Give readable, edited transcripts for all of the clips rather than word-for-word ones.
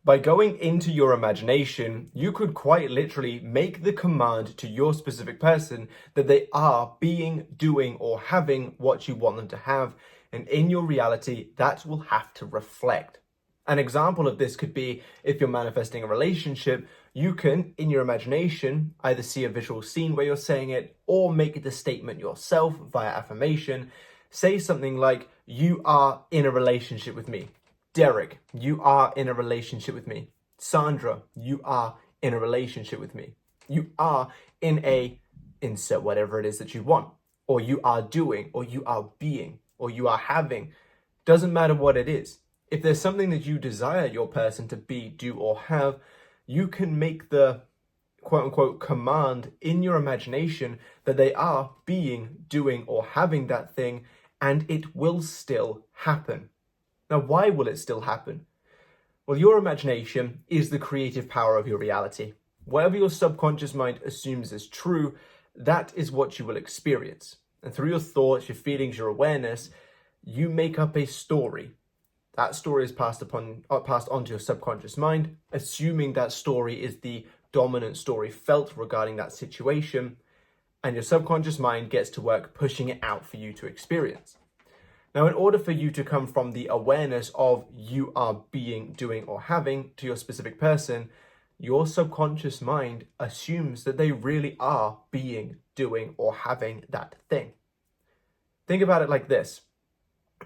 By going into your imagination, you could quite literally make the command to your specific person that they are being, doing, or having what you want them to have. And in your reality, that will have to reflect. An example of this could be if you're manifesting a relationship, you can, in your imagination, either see a visual scene where you're saying it or make the statement yourself via affirmation. Say something like, "You are in a relationship with me." Derek, you are in a relationship with me. Sandra, you are in a relationship with me. You are in a insert whatever it is that you want, or you are doing, or you are being, or you are having. Doesn't matter what it is. If there's something that you desire your person to be, do, or have, you can make the quote unquote command in your imagination that they are being, doing, or having that thing, and it will still happen. Now, why will it still happen? Well, your imagination is the creative power of your reality. Whatever your subconscious mind assumes is true, that is what you will experience. And through your thoughts, your feelings, your awareness, you make up a story. That story is passed on to your subconscious mind, assuming that story is the dominant story felt regarding that situation, and your subconscious mind gets to work pushing it out for you to experience. Now, in order for you to come from the awareness of you are being, doing, or having to your specific person, your subconscious mind assumes that they really are being, doing, or having that thing. Think about it like this.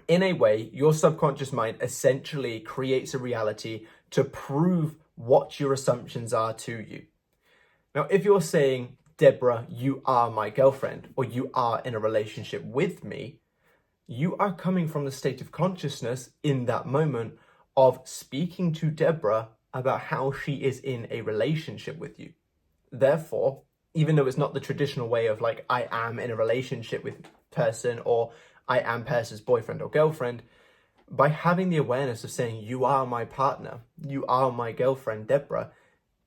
In a way, your subconscious mind essentially creates a reality to prove what your assumptions are to you. Now, if you're saying, "Deborah, you are my girlfriend," or "you are in a relationship with me," you are coming from the state of consciousness in that moment of speaking to Deborah about how she is in a relationship with you. Therefore, even though it's not the traditional way of like, "I am in a relationship with person," or "I am person's boyfriend or girlfriend," by having the awareness of saying, "You are my partner, you are my girlfriend, Deborah,"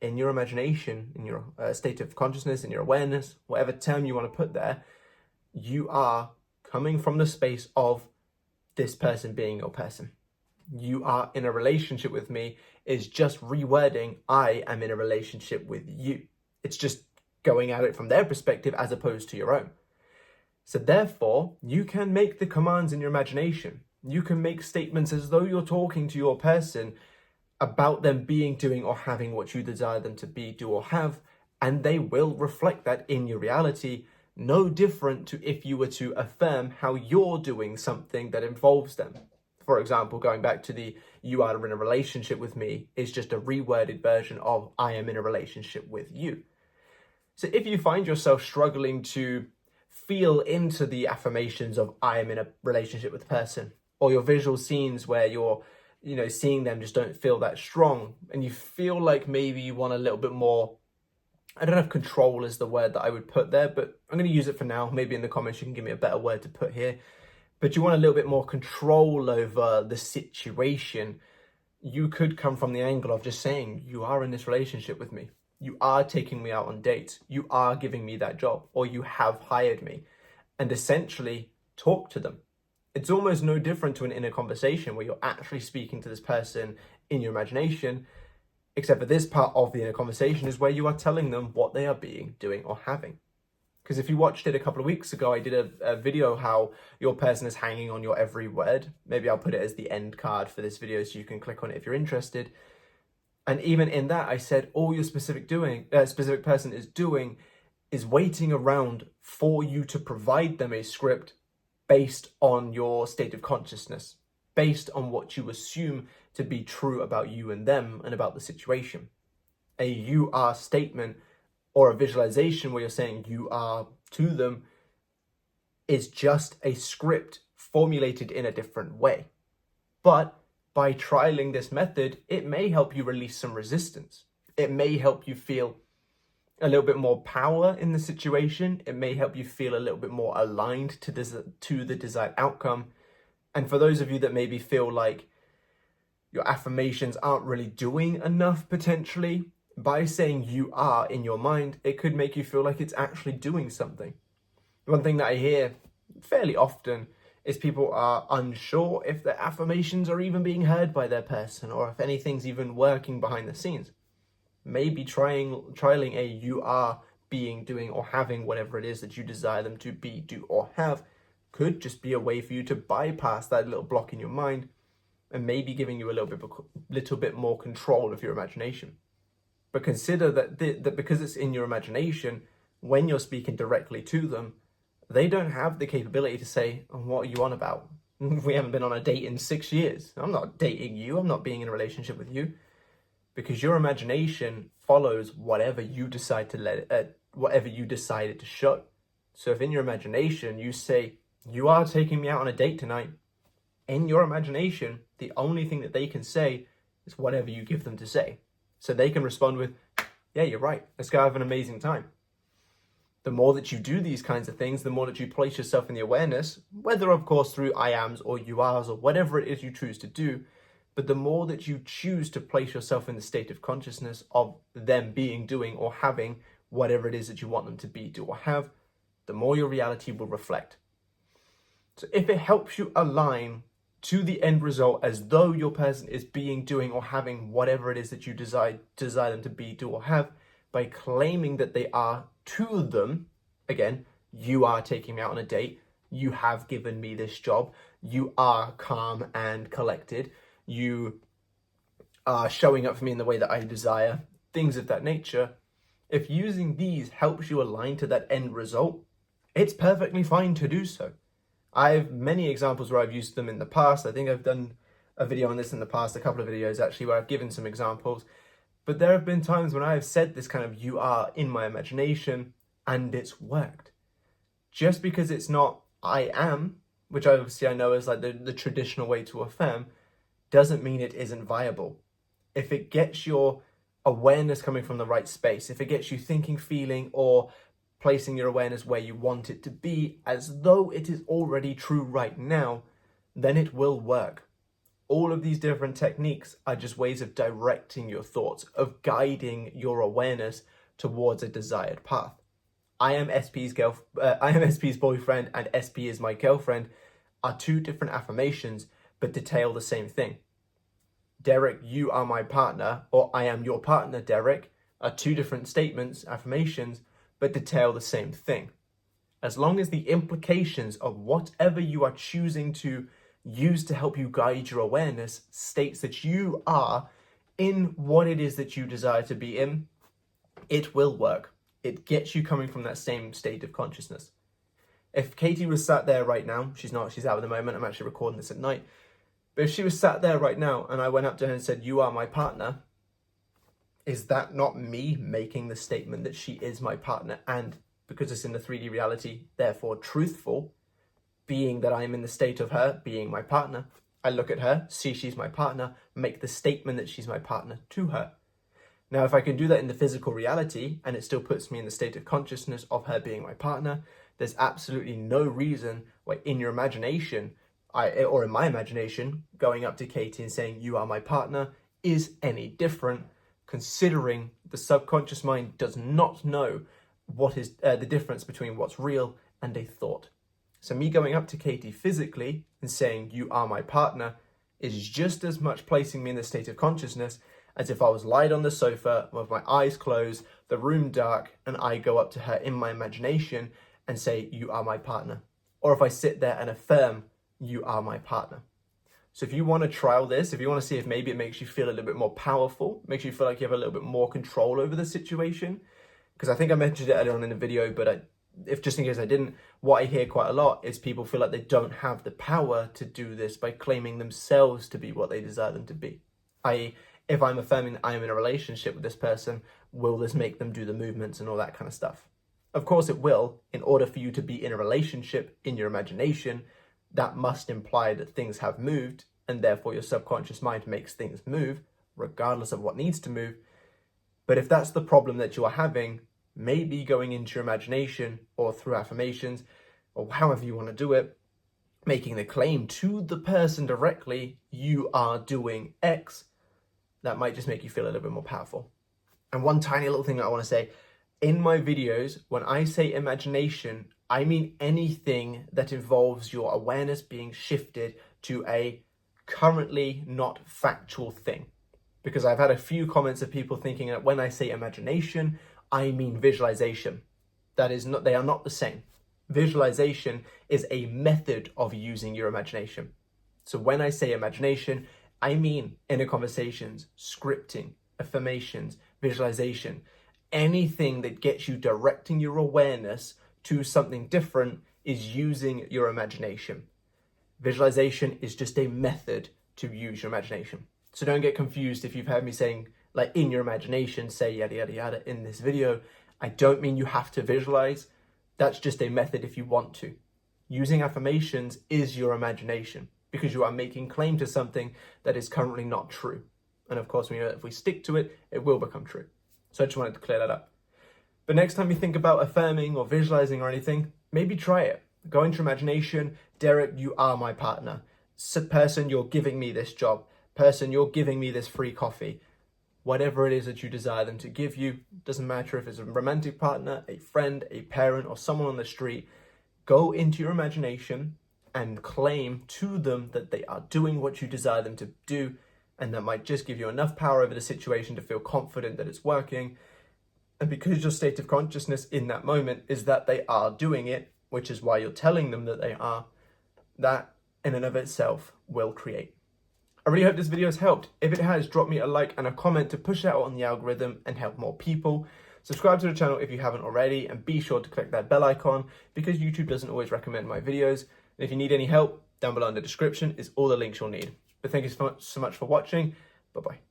in your imagination, in your state of consciousness, in your awareness, whatever term you want to put there, you are coming from the space of this person being your person. "You are in a relationship with me" is just rewording "I am in a relationship with you." It's just going at it from their perspective as opposed to your own. So therefore, you can make the commands in your imagination. You can make statements as though you're talking to your person about them being, doing, or having what you desire them to be, do, or have, and they will reflect that in your reality. No different to if you were to affirm how you're doing something that involves them. For example, going back to the "you are in a relationship with me" is just a reworded version of "I am in a relationship with you." So if you find yourself struggling to feel into the affirmations of "I am in a relationship with a person," or your visual scenes where you're seeing them just don't feel that strong, and you feel like maybe you want a little bit more, I don't know if control is the word that I would put there, but I'm going to use it for now. Maybe in the comments you can give me a better word to put here. But you want a little bit more control over the situation. You could come from the angle of just saying, "You are in this relationship with me. You are taking me out on dates. You are giving me that job, or you have hired me." And essentially talk to them. It's almost no different to an inner conversation where you're actually speaking to this person in your imagination, except for this part of the inner conversation is where you are telling them what they are being, doing, or having. Because if you watched it a couple of weeks ago, I did a video how your person is hanging on your every word. Maybe I'll put it as the end card for this video so you can click on it if you're interested. And even in that, I said all your specific person is doing is waiting around for you to provide them a script based on your state of consciousness, based on what you assume to be true about you and them and about the situation. A "you are" statement or a visualization where you're saying "you are" to them is just a script formulated in a different way. But by trialing this method, it may help you release some resistance. It may help you feel a little bit more power in the situation. It may help you feel a little bit more aligned to the desired outcome. And for those of you that maybe feel like your affirmations aren't really doing enough potentially, by saying "you are" in your mind, it could make you feel like it's actually doing something. One thing that I hear fairly often is people are unsure if their affirmations are even being heard by their person, or if anything's even working behind the scenes. Maybe trialing a you are being, doing, or having whatever it is that you desire them to be, do, or have could just be a way for you to bypass that little block in your mind, and maybe giving you a little bit more control of your imagination. But consider that because it's in your imagination, when you're speaking directly to them, they don't have the capability to say, what are you on about? We haven't been on a date in 6 years. I'm not dating you. I'm not being in a relationship with you. Because your imagination follows whatever you decide to whatever you decided to show. So if in your imagination you say, you are taking me out on a date tonight, in your imagination, the only thing that they can say is whatever you give them to say. So they can respond with, yeah, you're right. Let's go have an amazing time. The more that you do these kinds of things, the more that you place yourself in the awareness, whether of course through I ams or you ares or whatever it is you choose to do, but the more that you choose to place yourself in the state of consciousness of them being, doing, or having whatever it is that you want them to be, do, or have, the more your reality will reflect. So if it helps you align to the end result as though your person is being, doing, or having whatever it is that you desire them to be, do, or have, by claiming that they are to them, again, you are taking me out on a date, you have given me this job, you are calm and collected, you are showing up for me in the way that I desire, things of that nature. If using these helps you align to that end result, it's perfectly fine to do so. I have many examples where I've used them in the past. I think I've done a video on this in the past, a couple of videos actually, where I've given some examples. But there have been times when I have said this kind of you are in my imagination and it's worked. Just because it's not I am, which obviously I know is like the traditional way to affirm, doesn't mean it isn't viable. If it gets your awareness coming from the right space, if it gets you thinking, feeling, or placing your awareness where you want it to be as though it is already true right now, then it will work. All of these different techniques are just ways of directing your thoughts, of guiding your awareness towards a desired path. I am SP's boyfriend and SP is my girlfriend are two different affirmations, but detail the same thing. Derek, you are my partner, or I am your partner, Derek, are two different statements, affirmations, but detail the same thing. As long as the implications of whatever you are choosing to use to help you guide your awareness states that you are in what it is that you desire to be in, it will work. It gets you coming from that same state of consciousness. If Katie was sat there right now, she's not, she's out at the moment, I'm actually recording this at night, but if she was sat there right now and I went up to her and said, you are my partner, is that not me making the statement that she is my partner, and because it's in the 3D reality, therefore truthful, being that I'm in the state of her being my partner? I look at her, see she's my partner, make the statement that she's my partner to her. Now, if I can do that in the physical reality and it still puts me in the state of consciousness of her being my partner, there's absolutely no reason why in your imagination, or in my imagination, going up to Katie and saying, you are my partner, is any different, considering the subconscious mind does not know what is the difference between what's real and a thought. So me going up to Katie physically and saying, you are my partner, is just as much placing me in the state of consciousness as if I was lied on the sofa with my eyes closed, the room dark, and I go up to her in my imagination and say, you are my partner. Or if I sit there and affirm, you are my partner. So if you want to trial this, if you want to see if maybe it makes you feel a little bit more powerful, makes you feel like you have a little bit more control over the situation, because I think I mentioned it earlier on in the video, but if just in case I didn't, what I hear quite a lot is people feel like they don't have the power to do this by claiming themselves to be what they desire them to be. I.e., if I'm affirming that I am in a relationship with this person, will this make them do the movements and all that kind of stuff? Of course it will. In order for you to be in a relationship in your imagination, that must imply that things have moved, and therefore your subconscious mind makes things move, regardless of what needs to move. But if that's the problem that you are having, maybe going into your imagination or through affirmations, or however you want to do it, making the claim to the person directly, you are doing X, that might just make you feel a little bit more powerful. And one tiny little thing that I want to say, in my videos, when I say imagination, I mean anything that involves your awareness being shifted to a currently not factual thing. Because I've had a few comments of people thinking that when I say imagination, I mean visualization. That is not, they are not the same. Visualization is a method of using your imagination. So when I say imagination, I mean inner conversations, scripting, affirmations, visualization, anything that gets you directing your awareness to something different is using your imagination. Visualization is just a method to use your imagination. So don't get confused if you've heard me saying, like, in your imagination, say yada, yada, yada in this video. I don't mean you have to visualize. That's just a method if you want to. Using affirmations is your imagination because you are making claim to something that is currently not true. And of course, we know that if we stick to it, it will become true. So I just wanted to clear that up. But next time you think about affirming or visualizing or anything, maybe try it. Go into imagination. Derek, you are my partner. Person, you're giving me this job. Person, you're giving me this free coffee. Whatever it is that you desire them to give you, doesn't matter if it's a romantic partner, a friend, a parent, or someone on the street. Go into your imagination and claim to them that they are doing what you desire them to do, and that might just give you enough power over the situation to feel confident that it's working. And because your state of consciousness in that moment is that they are doing it, which is why you're telling them that they are, that in and of itself will create. I really hope this video has helped. If it has, drop me a like and a comment to push it out on the algorithm and help more people. Subscribe to the channel if you haven't already, and be sure to click that bell icon because YouTube doesn't always recommend my videos. And if you need any help, down below in the description is all the links you'll need. But thank you so much for watching. Bye-bye.